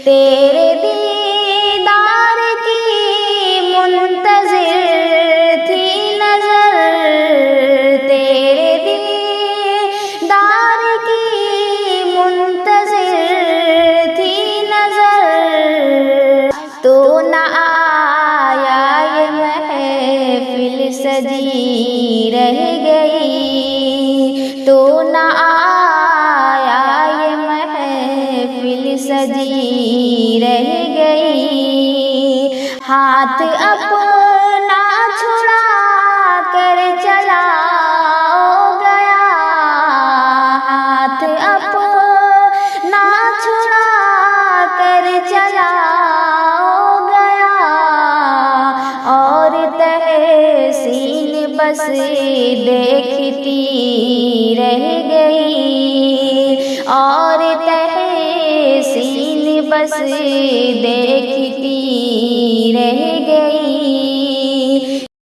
تیرے دیدار کی منتظر تھی نظر، تیرے دیدار کی منتظر تھی نظر، تو نہ آیا یہ محفل سجی رہ گئی، تو نہ آیا یہ محفل سجی رہ گئی، ہاتھ اپنا چھڑا کر چلا گیا، ہاتھ اپنا چھڑا کر چلا گیا، اور تحسین بس دیکھتی رہ گئی، اور تحسین بس دیکھتی